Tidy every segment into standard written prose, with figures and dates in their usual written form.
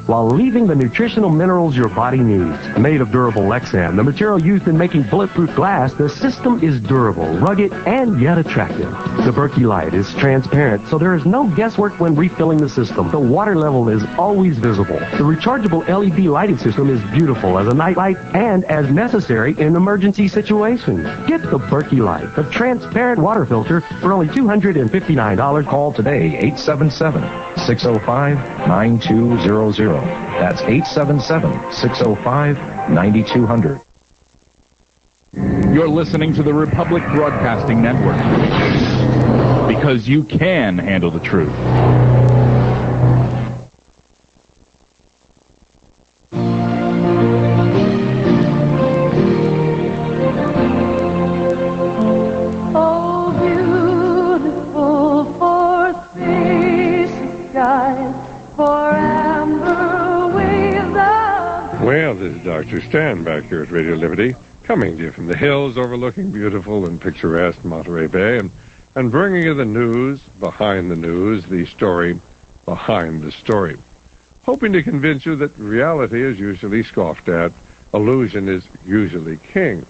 while leaving the nutritional minerals your body needs. Made of durable Lexan, the material used in making bulletproof glass, the system is durable, rugged, and yet attractive. The Berkey light is transparent, so there is no guesswork when refilling the system. The water level is always visible. The rechargeable LED lighting system is beautiful as a night light and as necessary in emergency situations. Get the Berkey light, the transparent water filter, for only $259. Call today, 877-605-9200. That's 877-605-9200. You're listening to the Republic Broadcasting Network, because you can handle the truth. Oh, beautiful for space skies, for amber waves of... Well, this is Dr. Stan back here at Radio Liberty, coming to you from the hills overlooking beautiful and picturesque Monterey Bay, and bringing you the news behind the news, the story behind the story. Hoping to convince you that reality is usually scoffed at, illusion is usually king.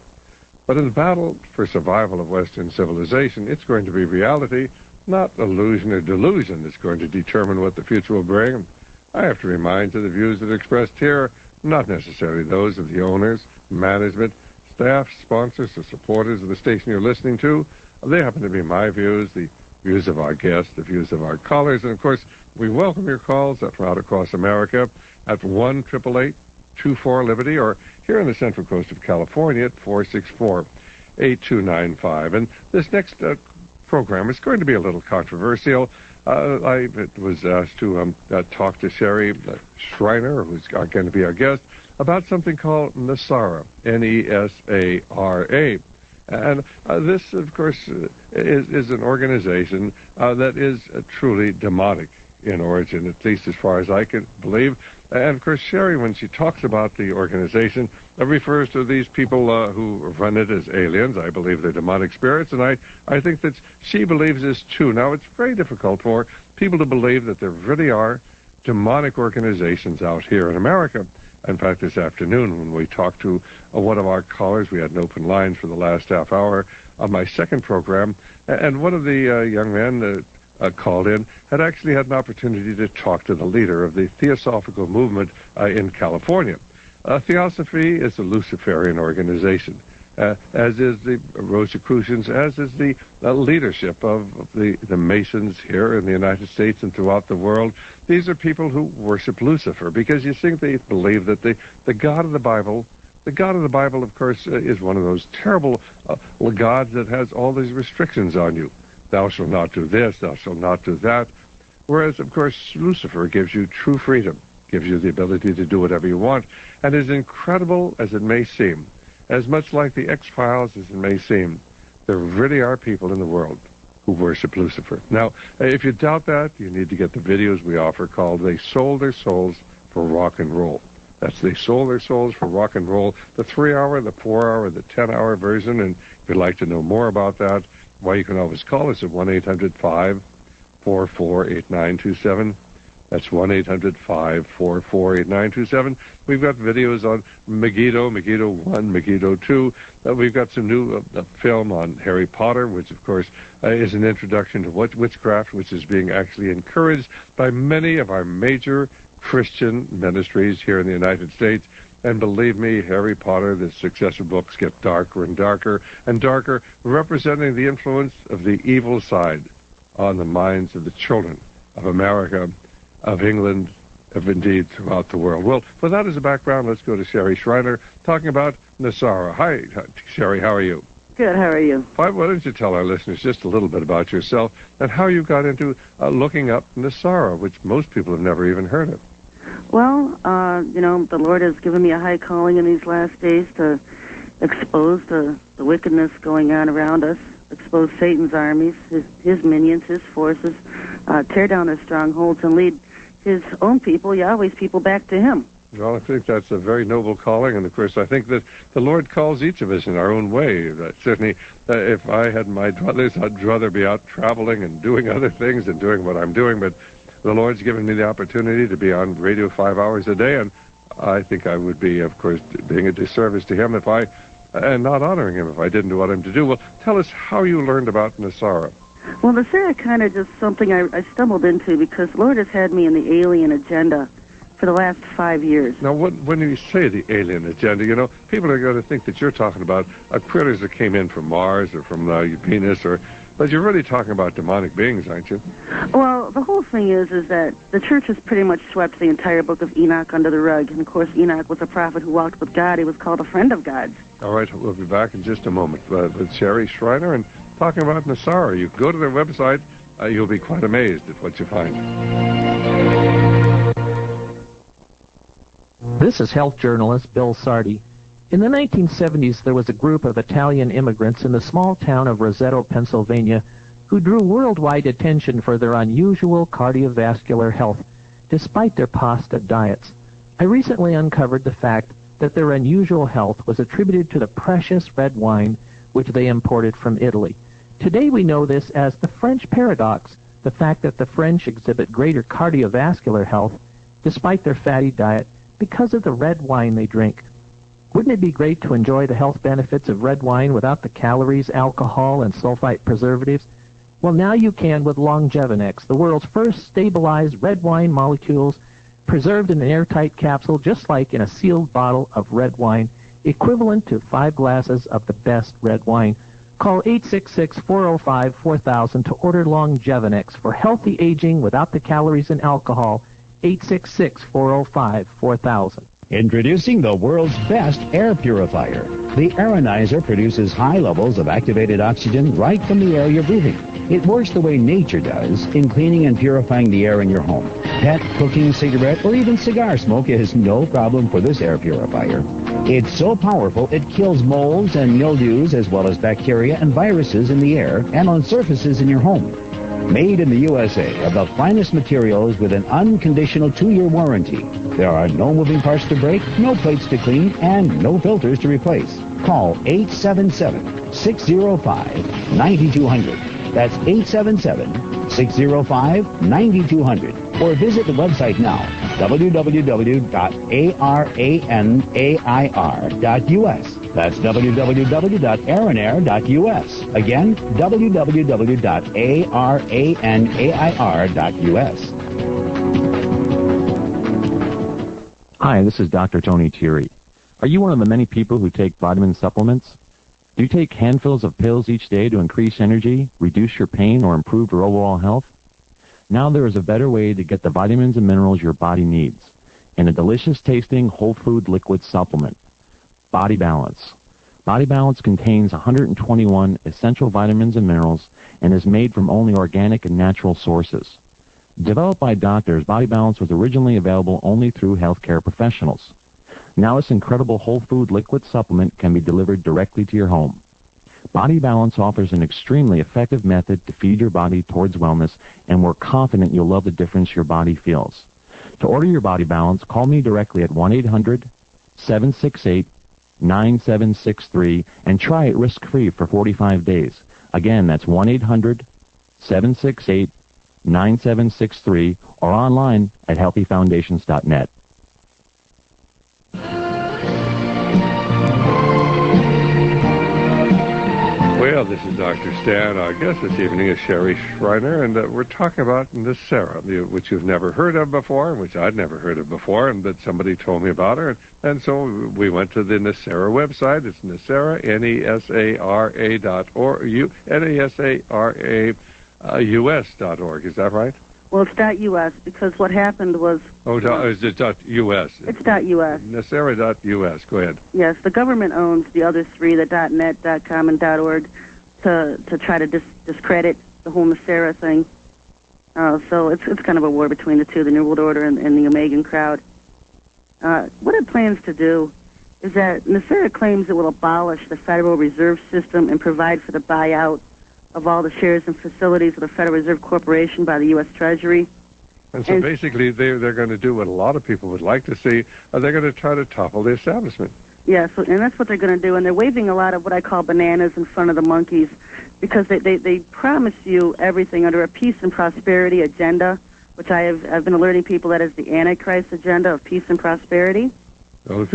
But in the battle for survival of Western civilization, it's going to be reality, not illusion or delusion, that's going to determine what the future will bring. I have to remind you the views that are expressed here are not necessarily those of the owners, management, staff, sponsors, or supporters of the station you're listening to. They happen to be my views, the views of our guests, the views of our callers, and of course, we welcome your calls from out across America at 1-888-24-LIBERTY, or here on the Central Coast of California at 464-8295. And this next program is going to be a little controversial. I was asked to talk to Sherry Schreiner, who's going to be our guest, about something called NESARA, N-E-S-A-R-A. And this, of course, is an organization that is truly demonic in origin, at least as far as I can believe. And, of course, Sherry, when she talks about the organization, refers to these people who run it as aliens. I believe they're demonic spirits, and I think that she believes this, too. Now, it's very difficult for people to believe that there really are demonic organizations out here in America. In fact, this afternoon, when we talked to one of our callers, we had an open line for the last half hour of my second program, and one of the young men called in had actually had an opportunity to talk to the leader of the Theosophical movement in California. Theosophy is a Luciferian organization, as is the Rosicrucians, as is the leadership of the Masons here in the United States and throughout the world. These are people who worship Lucifer because you think they believe that the God of the Bible, of course, is one of those terrible gods that has all these restrictions on you. Thou shalt not do this, thou shalt not do that. Whereas, of course, Lucifer gives you true freedom, gives you the ability to do whatever you want, and as incredible as it may seem, as much like the X-Files as it may seem, there really are people in the world who worship Lucifer. Now, if you doubt that, you need to get the videos we offer called They Sold Their Souls for Rock and Roll. That's They Sold Their Souls for Rock and Roll, the 3-hour, the 4-hour, the 10-hour version. And if you'd like to know more about that, well, you can always call us at 1-800-544-8927. That's 1-800-544-8927. We've got videos on Megiddo, Megiddo 1, Megiddo 2. We've got some new film on Harry Potter, which, of course, is an introduction to witchcraft, which is being actually encouraged by many of our major Christian ministries here in the United States. And believe me, Harry Potter, the successive books get darker and darker and darker, representing the influence of the evil side on the minds of the children of America, of England, of indeed throughout the world. Well, with that as a background, let's go to Sherry Schreiner talking about NESARA. Hi, Sherry, how are you? Good, how are you? Why don't you tell our listeners just a little bit about yourself and how you got into looking up NESARA, which most people have never even heard of. Well, the Lord has given me a high calling in these last days to expose the wickedness going on around us, expose Satan's armies, his minions, his forces, tear down their strongholds, and lead his own people, Yahweh's people, back to him. Well, I think that's a very noble calling, and of course I think that the Lord calls each of us in our own way. Certainly, if I had my druthers, I'd rather be out traveling and doing other things than doing what I'm doing, but the Lord's given me the opportunity to be on radio 5 hours a day, and I think I would be, of course, being a disservice to him and not honoring him if I didn't want him to do. Well, tell us how you learned about Nasara. Well, Nasara kind of just something I stumbled into because the Lord has had me in the alien agenda for the last 5 years. Now, when you say the alien agenda, people are going to think that you're talking about critters that came in from Mars or from Venus, but you're really talking about demonic beings, aren't you? Well, the whole thing is that the church has pretty much swept the entire book of Enoch under the rug. And, of course, Enoch was a prophet who walked with God. He was called a friend of God's. All right, we'll be back in just a moment with Sherry Schreiner and talking about Nasara. You go to their website, you'll be quite amazed at what you find. This is health journalist Bill Sardi. In the 1970s, there was a group of Italian immigrants in the small town of Roseto, Pennsylvania, who drew worldwide attention for their unusual cardiovascular health, despite their pasta diets. I recently uncovered the fact that their unusual health was attributed to the precious red wine which they imported from Italy. Today we know this as the French paradox, the fact that the French exhibit greater cardiovascular health despite their fatty diet because of the red wine they drink. Wouldn't it be great to enjoy the health benefits of red wine without the calories, alcohol, and sulfite preservatives? Well, now you can with Longevinex, the world's first stabilized red wine molecules preserved in an airtight capsule just like in a sealed bottle of red wine, equivalent to 5 glasses of the best red wine. Call 866-405-4000 to order Longevinex for healthy aging without the calories and alcohol. 866-405-4000. Introducing the world's best air purifier. The Aeronizer produces high levels of activated oxygen right from the air you're breathing. It works the way nature does in cleaning and purifying the air in your home. Pet, cooking, cigarette, or even cigar smoke is no problem for this air purifier. It's so powerful it kills molds and mildews as well as bacteria and viruses in the air and on surfaces in your home. Made in the USA of the finest materials with an unconditional 2-year warranty. There are no moving parts to break, no plates to clean, and no filters to replace. Call 877-605-9200. That's 877-605-9200. Or visit the website now, www.aranair.us. That's www.aranair.us. Again, www.aranair.us. Hi, this is Dr. Tony Thierry. Are you one of the many people who take vitamin supplements? Do you take handfuls of pills each day to increase energy, reduce your pain, or improve your overall health? Now there is a better way to get the vitamins and minerals your body needs in a delicious-tasting whole food liquid supplement. Body Balance. Body Balance contains 121 essential vitamins and minerals and is made from only organic and natural sources. Developed by doctors, Body Balance was originally available only through healthcare professionals. Now this incredible whole food liquid supplement can be delivered directly to your home. Body Balance offers an extremely effective method to feed your body towards wellness, and we're confident you'll love the difference your body feels. To order your Body Balance, call me directly at 1-800-768-9763 and try it risk-free for 45 days. Again, that's 1-800-768-9763 or online at healthyfoundations.net. Well, this is Dr. Stan. Our guest this evening is Sherry Schreiner, and we're talking about Nasara, which you've never heard of before, and which I'd never heard of before, and that somebody told me about her. And so we went to the Nasara website. It's Nasara, Nesara.org, Nasara.us.org. Is that right? Well, it's .us because what happened was... Oh, is it .us? It's .us. Nasara.us. Go ahead. Yes, the government owns the other three, the .net, .com, and .org, to try to discredit the whole Nasara thing. So it's kind of a war between the two, the New World Order and the Omegan crowd. What it plans to do is that Nasara claims it will abolish the Federal Reserve System and provide for the buyout of all the shares and facilities of the Federal Reserve Corporation by the U.S. Treasury. And so basically they're going to do what a lot of people would like to see. They're going to try to topple the establishment. Yes, and that's what they're going to do. And they're waving a lot of what I call bananas in front of the monkeys because they promise you everything under a peace and prosperity agenda which I've been alerting people that is the Antichrist agenda of peace and prosperity. Well,